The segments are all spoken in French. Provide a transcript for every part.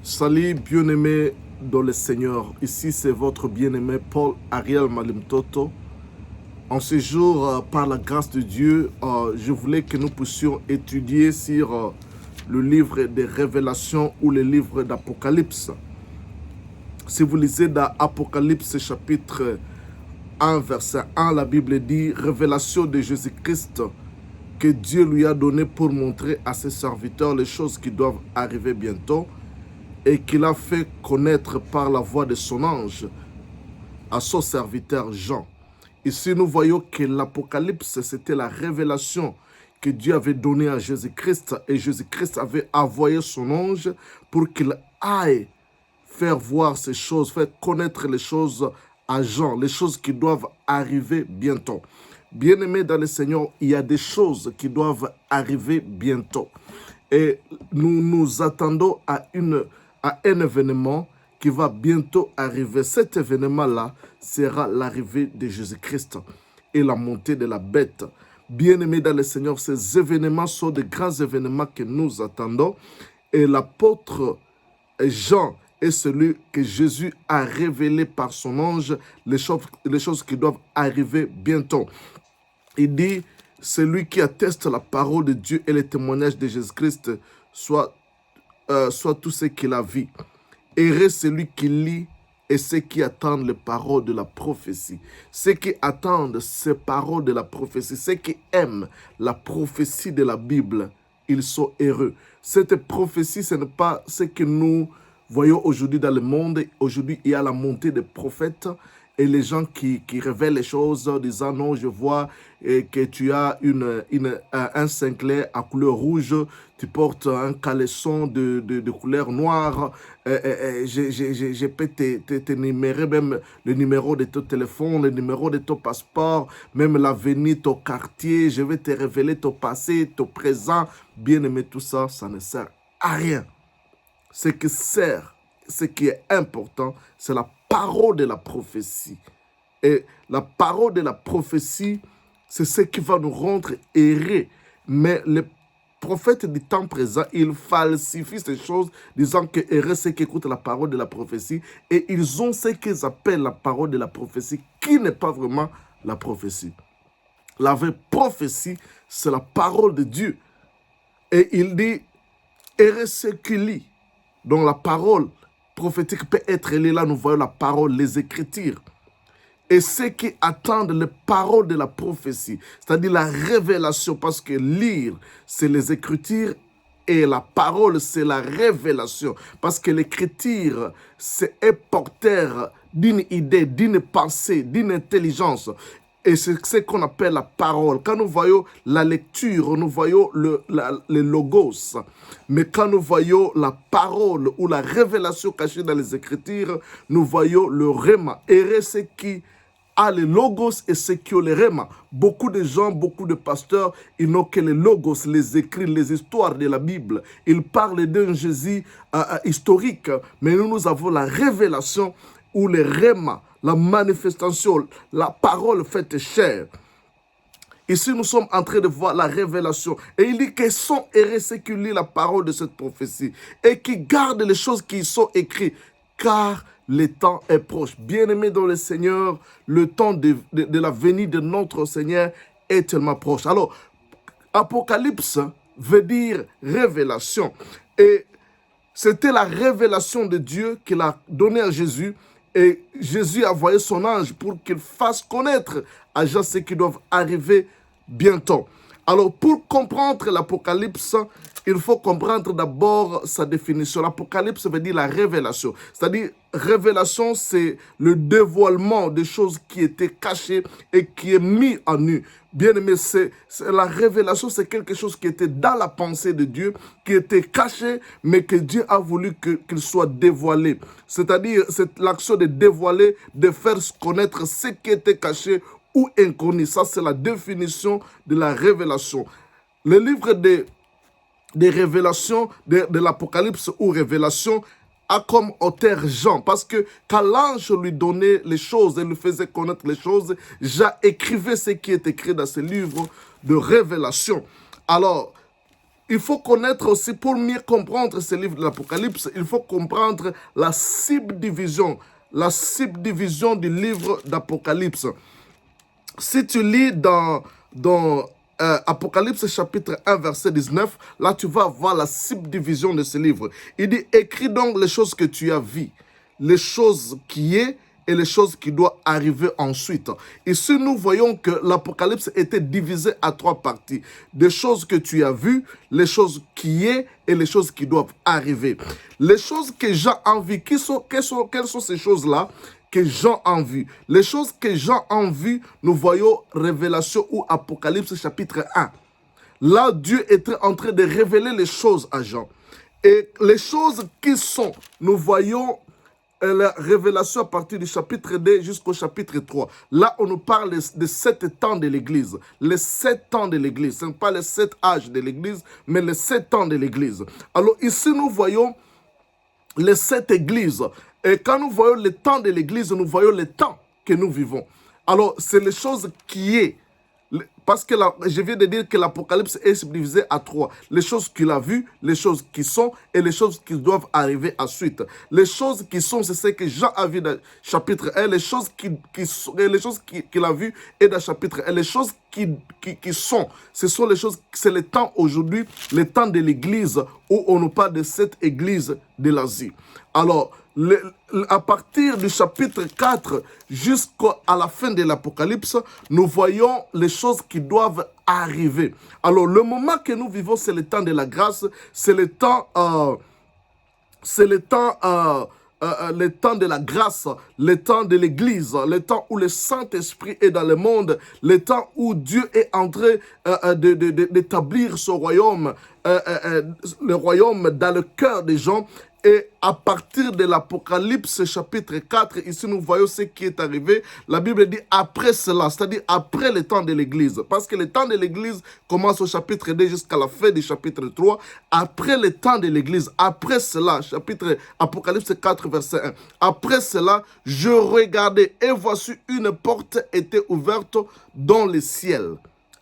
Salut bien-aimé dans le Seigneur. Ici c'est votre bien-aimé Paul Ariel Malimtoto. En ce jour, par la grâce de Dieu, je voulais que nous puissions étudier sur le livre des Révélations ou le livre d'Apocalypse. Si vous lisez dans Apocalypse chapitre 1, verset 1, la Bible dit « Révélation de Jésus-Christ que Dieu lui a donné pour montrer à ses serviteurs les choses qui doivent arriver bientôt. » et qu'il a fait connaître par la voix de son ange à son serviteur Jean. Ici, nous voyons que l'Apocalypse, c'était la révélation que Dieu avait donnée à Jésus-Christ, et Jésus-Christ avait envoyé son ange pour qu'il aille faire voir ces choses, faire connaître les choses à Jean, les choses qui doivent arriver bientôt. Bien-aimés dans le Seigneur, il y a des choses qui doivent arriver bientôt. Et nous nous attendons à un événement qui va bientôt arriver. Cet événement-là sera l'arrivée de Jésus-Christ et la montée de la bête. Bien-aimés dans le Seigneur, ces événements sont de grands événements que nous attendons. Et l'apôtre Jean est celui que Jésus a révélé par son ange, les choses qui doivent arriver bientôt. Il dit, celui qui atteste la parole de Dieu et le témoignage de Jésus-Christ, soit tout ce qu'il a vu. Heureux celui qui lit et ceux qui attendent les paroles de la prophétie. Ceux qui attendent ces paroles de la prophétie, ceux qui aiment la prophétie de la Bible, ils sont heureux. Cette prophétie, ce n'est pas ce que nous voyons aujourd'hui dans le monde. Aujourd'hui, il y a la montée des prophètes et les gens qui révèlent les choses en disant non, je vois que tu as un cinglé à couleur rouge, tu portes un caleçon de couleur noire, je peux t'énumérer même le numéro de ton téléphone, le numéro de ton passeport, même l'avenir, ton quartier, je vais te révéler ton passé, ton présent. Bien aimé, tout ça, ça ne sert à rien. Ce qui sert, ce qui est important, c'est la parole de la prophétie. Et la parole de la prophétie, c'est ce qui va nous rendre heureux. Mais les prophètes du temps présent, ils falsifient ces choses, disant que heureux c'est qui écoutent la parole de la prophétie. Et ils ont ce qu'ils appellent la parole de la prophétie, qui n'est pas vraiment la prophétie. La vraie prophétie, c'est la parole de Dieu. Et il dit, heureux ceux qui lisent. Donc la parole prophétique peut être là, nous voyons la parole, les Écritures. Et ceux qui attendent les paroles de la prophétie, c'est-à-dire la révélation, parce que lire, c'est les Écritures, et la parole, c'est la révélation. Parce que l'Écriture, c'est un porteur d'une idée, d'une pensée, d'une intelligence. Et c'est ce qu'on appelle la parole. Quand nous voyons la lecture, nous voyons le logos. Mais quand nous voyons la parole ou la révélation cachée dans les Écritures, nous voyons le réma. Et ce qui a le logos et ce qui ont le réma. Beaucoup de gens, beaucoup de pasteurs, ils n'ont que les logos, les écrits, les histoires de la Bible. Ils parlent d'un Jésus historique. Mais nous avons la révélation ou le réma. La manifestation, la parole faite chair. Ici, nous sommes en train de voir la révélation. Et il dit qu'ils sont heureux ceux qui lisent la parole de cette prophétie et qui gardent les choses qui y sont écrites, car le temps est proche. Bien-aimés dans le Seigneur, le temps de la venue de notre Seigneur est tellement proche. Alors, Apocalypse veut dire révélation. Et c'était la révélation de Dieu qu'il a donnée à Jésus. Et Jésus a envoyé son ange pour qu'il fasse connaître à gens ce qui doivent arriver bientôt. Alors, pour comprendre l'Apocalypse, il faut comprendre d'abord sa définition. L'Apocalypse veut dire la révélation. C'est-à-dire, révélation, c'est le dévoilement des choses qui étaient cachées et qui est mis en nu. Bien aimé, la révélation, c'est quelque chose qui était dans la pensée de Dieu, qui était caché, mais que Dieu a voulu qu'il soit dévoilé. C'est-à-dire, c'est l'action de dévoiler, de faire connaître ce qui était caché ou inconnu. Ça, c'est la définition de la révélation. Le livre des révélations, de l'Apocalypse ou Révélation, a comme auteur Jean. Parce que quand l'ange lui donnait les choses et lui faisait connaître les choses, Jean écrivait ce qui est écrit dans ce livre de Révélation. Alors, il faut connaître aussi, pour mieux comprendre ce livre de l'Apocalypse, il faut comprendre la subdivision du livre d'Apocalypse. Si tu lis dans Apocalypse chapitre 1 verset 19, là tu vas voir la subdivision de ce livre. Il dit, écris donc les choses que tu as vues, les choses qui est et les choses qui doivent arriver ensuite. Ici, nous voyons que l'Apocalypse était divisé à 3 parties. Des choses que tu as vues, les choses qui est et les choses qui doivent arriver. Les choses que Jean a vues, quelles sont ces choses-là que Jean a vues? Les choses que Jean a vues, nous voyons Révélation ou Apocalypse chapitre 1. Là, Dieu était en train de révéler les choses à Jean. Et les choses qui sont, nous voyons la révélation à partir du chapitre 2 jusqu'au chapitre 3. Là, on nous parle de 7 temps de l'Église. Les 7 ans de l'Église. Ce n'est pas les 7 âges de l'Église, mais les 7 ans de l'Église. Alors ici, nous voyons les 7 églises. Et quand nous voyons le temps de l'Église, nous voyons le temps que nous vivons. Alors, c'est les choses qui est. Parce que là, je viens de dire que l'Apocalypse est subdivisé à 3. Les choses qu'il a vues, les choses qui sont et les choses qui doivent arriver ensuite. Les choses qui sont, c'est ce que Jean a vu dans le chapitre 1. Les choses qu'il a vues et dans le chapitre 1. Les choses qui sont, ce sont les choses, c'est le temps aujourd'hui, le temps de l'Église où on nous parle de cette Église de l'Asie. Alors, à partir du chapitre 4 jusqu'à la fin de l'Apocalypse, nous voyons les choses qui doivent arriver. Alors, le moment que nous vivons, c'est le temps de la grâce, c'est le temps de la grâce, le temps de l'Église, le temps où le Saint-Esprit est dans le monde, le temps où Dieu est en train d'établir son royaume, le royaume dans le cœur des gens. Et à partir de l'Apocalypse chapitre 4, ici nous voyons ce qui est arrivé. La Bible dit après cela, c'est-à-dire après le temps de l'Église. Parce que le temps de l'Église commence au chapitre 2 jusqu'à la fin du chapitre 3. Après le temps de l'Église, après cela, chapitre Apocalypse 4 verset 1. Après cela, je regardais et voici une porte était ouverte dans le ciel.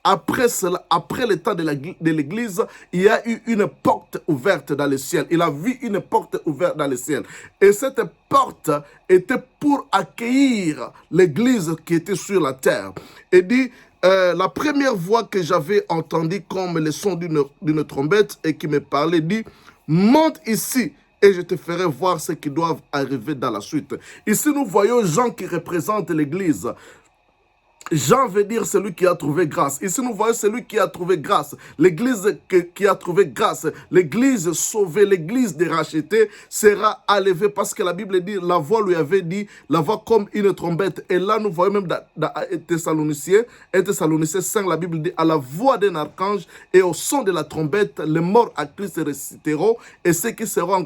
Après cela, après le temps de l'Église, il y a eu une porte ouverte dans le ciel. Il a vu une porte ouverte dans le ciel. Et cette porte était pour accueillir l'Église qui était sur la terre. Et dit, la première voix que j'avais entendue comme le son d'une trompette et qui me parlait dit, monte ici et je te ferai voir ce qui doit arriver dans la suite. Ici, nous voyons Jean qui représente l'Église. Jean veut dire celui qui a trouvé grâce. Ici, nous voyons celui qui a trouvé grâce. L'église qui a trouvé grâce. L'église sauvée, l'église dérachetée sera élevée parce que la Bible dit, la voix lui avait dit, la voix comme une trompette. Et là, nous voyons même dans Thessaloniciens 5, la Bible dit, à la voix d'un archange et au son de la trompette, les morts à Christ ressusciteront et ceux qui seront